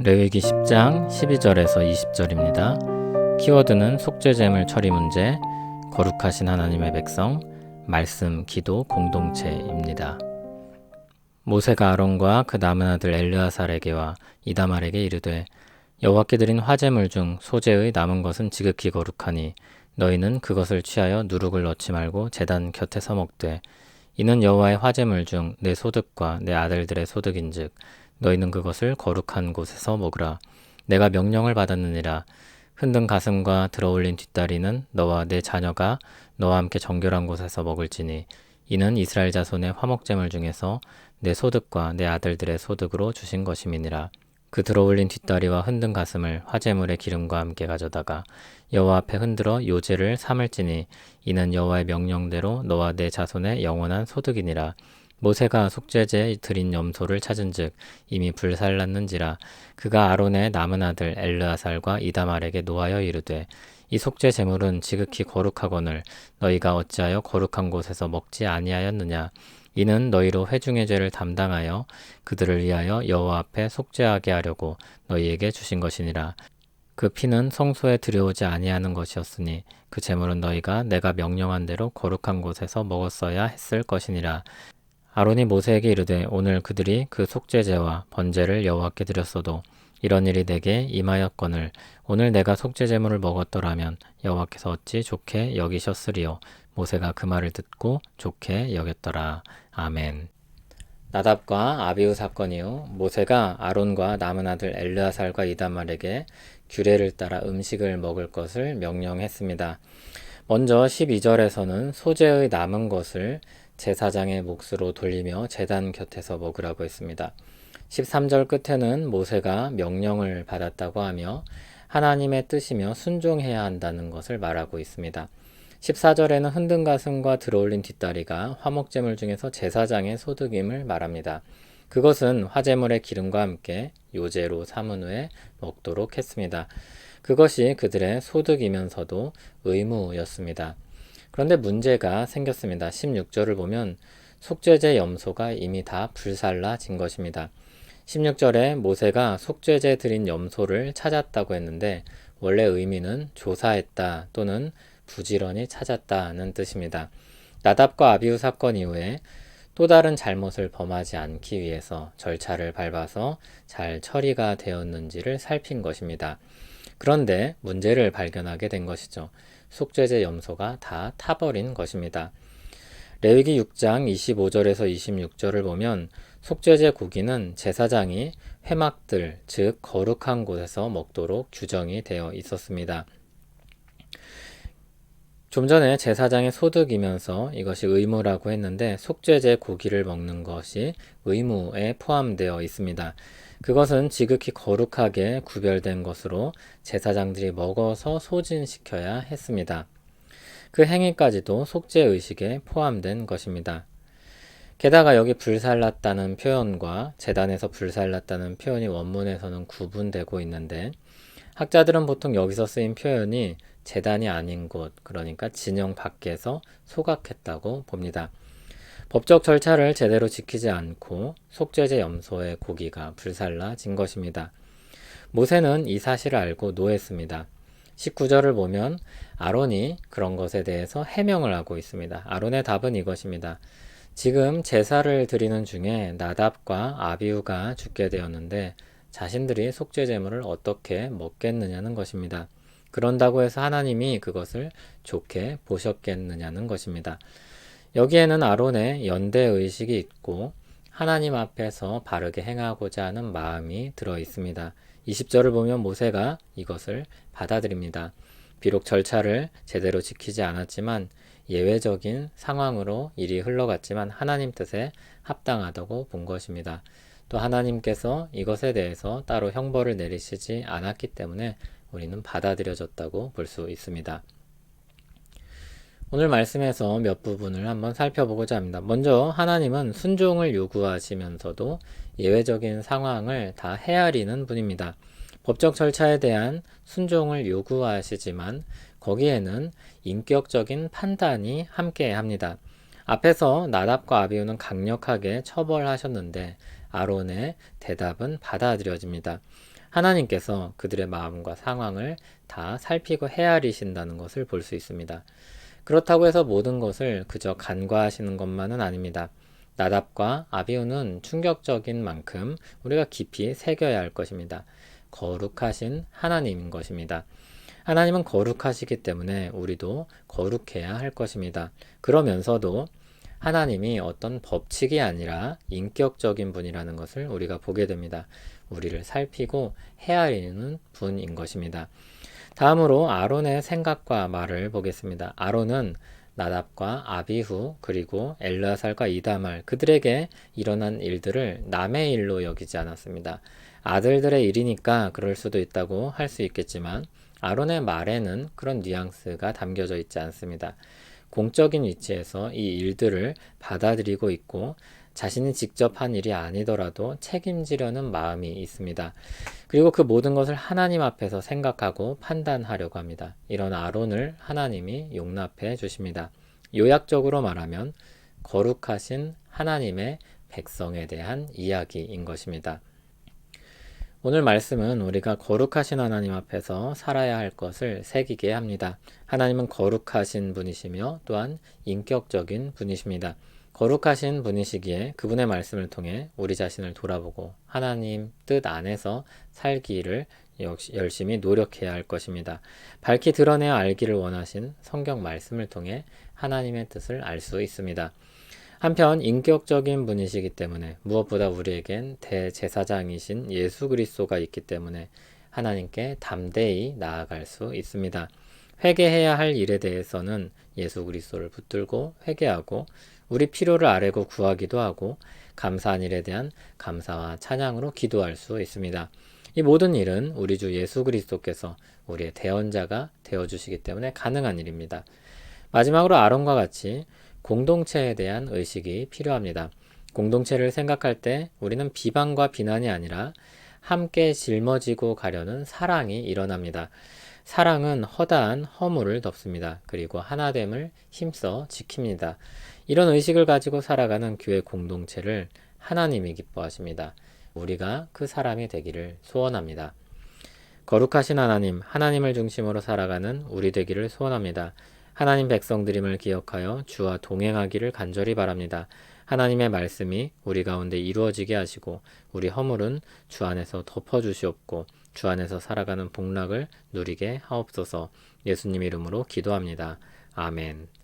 레위기 10장 12절에서 20절입니다. 키워드는 속죄제물 처리 문제, 거룩하신 하나님의 백성, 말씀, 기도, 공동체입니다. 모세가 아론과 그 남은 아들 엘르아살에게와 이다말에게 이르되 여호와께 드린 화제물 중 소제의 남은 것은 지극히 거룩하니 너희는 그것을 취하여 누룩을 넣지 말고 제단 곁에서 먹되 이는 여호와의 화제물 중 내 소득과 내 아들들의 소득인즉 너희는 그것을 거룩한 곳에서 먹으라. 내가 명령을 받았느니라. 흔든 가슴과 들어올린 뒷다리는 너와 내 자녀가 너와 함께 정결한 곳에서 먹을지니 이는 이스라엘 자손의 화목제물 중에서 내 소득과 내 아들들의 소득으로 주신 것임이니라. 그 들어올린 뒷다리와 흔든 가슴을 화제물의 기름과 함께 가져다가 여호와 앞에 흔들어 요제를 삼을지니 이는 여호와의 명령대로 너와 내 자손의 영원한 소득이니라. 모세가 속죄제에 드린 염소를 찾은즉 이미 불살랐는지라. 그가 아론의 남은 아들 엘르아살과 이다말에게 노하여 이르되 이 속죄 제물은 지극히 거룩하거늘 너희가 어찌하여 거룩한 곳에서 먹지 아니하였느냐. 이는 너희로 회중의 죄를 담당하여 그들을 위하여 여호와 앞에 속죄하게 하려고 너희에게 주신 것이니라. 그 피는 성소에 들여오지 아니하는 것이었으니 그 제물은 너희가 내가 명령한 대로 거룩한 곳에서 먹었어야 했을 것이니라. 아론이 모세에게 이르되 오늘 그들이 그 속죄제와 번제를 여호와께 드렸어도 이런 일이 내게 임하였거늘 오늘 내가 속죄제물을 먹었더라면 여호와께서 어찌 좋게 여기셨으리요. 모세가 그 말을 듣고 좋게 여겼더라. 아멘. 나답과 아비후 사건이요. 모세가 아론과 남은 아들 엘르아살과 이다말에게 규례를 따라 음식을 먹을 것을 명령했습니다. 먼저 12절에서는 소제의 남은 것을 제사장의 몫으로 돌리며 제단 곁에서 먹으라고 했습니다. 13절 끝에는 모세가 명령을 받았다고 하며 하나님의 뜻이며 순종해야 한다는 것을 말하고 있습니다. 14절에는 흔든 가슴과 들어올린 뒷다리가 화목제물 중에서 제사장의 소득임을 말합니다. 그것은 화제물의 기름과 함께 요제로 삼은 후에 먹도록 했습니다. 그것이 그들의 소득이면서도 의무였습니다. 그런데 문제가 생겼습니다. 16절을 보면 속죄제 염소가 이미 다 불살라진 것입니다. 16절에 모세가 속죄제 드린 염소를 찾았다고 했는데 원래 의미는 조사했다 또는 부지런히 찾았다는 뜻입니다. 나답과 아비후 사건 이후에 또 다른 잘못을 범하지 않기 위해서 절차를 밟아서 잘 처리가 되었는지를 살핀 것입니다. 그런데 문제를 발견하게 된 것이죠. 속죄제 염소가 다 타버린 것입니다. 레위기 6장 25절에서 26절을 보면 속죄제 고기는 제사장이 회막들, 즉 거룩한 곳에서 먹도록 규정이 되어 있었습니다. 좀 전에 제사장의 소득이면서 이것이 의무라고 했는데 속죄제 고기를 먹는 것이 의무에 포함되어 있습니다. 그것은 지극히 거룩하게 구별된 것으로 제사장들이 먹어서 소진시켜야 했습니다. 그 행위까지도 속죄의식에 포함된 것입니다. 게다가 여기 불살랐다는 표현과 제단에서 불살랐다는 표현이 원문에서는 구분되고 있는데 학자들은 보통 여기서 쓰인 표현이 제단이 아닌 곳, 그러니까 진영 밖에서 소각했다고 봅니다. 법적 절차를 제대로 지키지 않고 속죄제 염소의 고기가 불살라진 것입니다. 모세는 이 사실을 알고 노했습니다. 19절을 보면 아론이 그런 것에 대해서 해명을 하고 있습니다. 아론의 답은 이것입니다. 지금 제사를 드리는 중에 나답과 아비후가 죽게 되었는데 자신들이 속죄제물을 어떻게 먹겠느냐는 것입니다. 그런다고 해서 하나님이 그것을 좋게 보셨겠느냐는 것입니다. 여기에는 아론의 연대의식이 있고 하나님 앞에서 바르게 행하고자 하는 마음이 들어 있습니다. 20절을 보면 모세가 이것을 받아들입니다. 비록 절차를 제대로 지키지 않았지만 예외적인 상황으로 일이 흘러갔지만 하나님 뜻에 합당하다고 본 것입니다. 또 하나님께서 이것에 대해서 따로 형벌을 내리시지 않았기 때문에 우리는 받아들여졌다고 볼 수 있습니다. 오늘 말씀에서 몇 부분을 한번 살펴보고자 합니다. 먼저 하나님은 순종을 요구하시면서도 예외적인 상황을 다 헤아리는 분입니다. 법적 절차에 대한 순종을 요구하시지만 거기에는 인격적인 판단이 함께 합니다. 앞에서 나답과 아비후는 강력하게 처벌하셨는데 아론의 대답은 받아들여집니다. 하나님께서 그들의 마음과 상황을 다 살피고 헤아리신다는 것을 볼 수 있습니다. 그렇다고 해서 모든 것을 그저 간과하시는 것만은 아닙니다. 나답과 아비후는 충격적인 만큼 우리가 깊이 새겨야 할 것입니다. 거룩하신 하나님인 것입니다. 하나님은 거룩하시기 때문에 우리도 거룩해야 할 것입니다. 그러면서도 하나님이 어떤 법칙이 아니라 인격적인 분이라는 것을 우리가 보게 됩니다. 우리를 살피고 헤아리는 분인 것입니다. 다음으로 아론의 생각과 말을 보겠습니다. 아론은 나답과 아비후 그리고 엘르아살과 이다말 그들에게 일어난 일들을 남의 일로 여기지 않았습니다. 아들들의 일이니까 그럴 수도 있다고 할 수 있겠지만 아론의 말에는 그런 뉘앙스가 담겨져 있지 않습니다. 공적인 위치에서 이 일들을 받아들이고 있고 자신이 직접 한 일이 아니더라도 책임지려는 마음이 있습니다. 그리고 그 모든 것을 하나님 앞에서 생각하고 판단하려고 합니다. 이런 아론을 하나님이 용납해 주십니다. 요약적으로 말하면 거룩하신 하나님의 백성에 대한 이야기인 것입니다. 오늘 말씀은 우리가 거룩하신 하나님 앞에서 살아야 할 것을 새기게 합니다. 하나님은 거룩하신 분이시며 또한 인격적인 분이십니다. 거룩하신 분이시기에 그분의 말씀을 통해 우리 자신을 돌아보고 하나님 뜻 안에서 살기를 열심히 노력해야 할 것입니다. 밝히 드러내어 알기를 원하신 성경 말씀을 통해 하나님의 뜻을 알 수 있습니다. 한편 인격적인 분이시기 때문에 무엇보다 우리에겐 대제사장이신 예수 그리스도가 있기 때문에 하나님께 담대히 나아갈 수 있습니다. 회개해야 할 일에 대해서는 예수 그리스도를 붙들고 회개하고 우리 필요를 아뢰고 구하기도 하고 감사한 일에 대한 감사와 찬양으로 기도할 수 있습니다. 이 모든 일은 우리 주 예수 그리스도께서 우리의 대언자가 되어주시기 때문에 가능한 일입니다. 마지막으로 아론과 같이 공동체에 대한 의식이 필요합니다. 공동체를 생각할 때 우리는 비방과 비난이 아니라 함께 짊어지고 가려는 사랑이 일어납니다. 사랑은 허다한 허물을 덮습니다. 그리고 하나됨을 힘써 지킵니다. 이런 의식을 가지고 살아가는 교회 공동체를 하나님이 기뻐하십니다. 우리가 그 사람이 되기를 소원합니다. 거룩하신 하나님, 하나님을 중심으로 살아가는 우리 되기를 소원합니다. 하나님 백성들임을 기억하여 주와 동행하기를 간절히 바랍니다. 하나님의 말씀이 우리 가운데 이루어지게 하시고 우리 허물은 주 안에서 덮어주시옵고 주 안에서 살아가는 복락을 누리게 하옵소서. 예수님 이름으로 기도합니다. 아멘.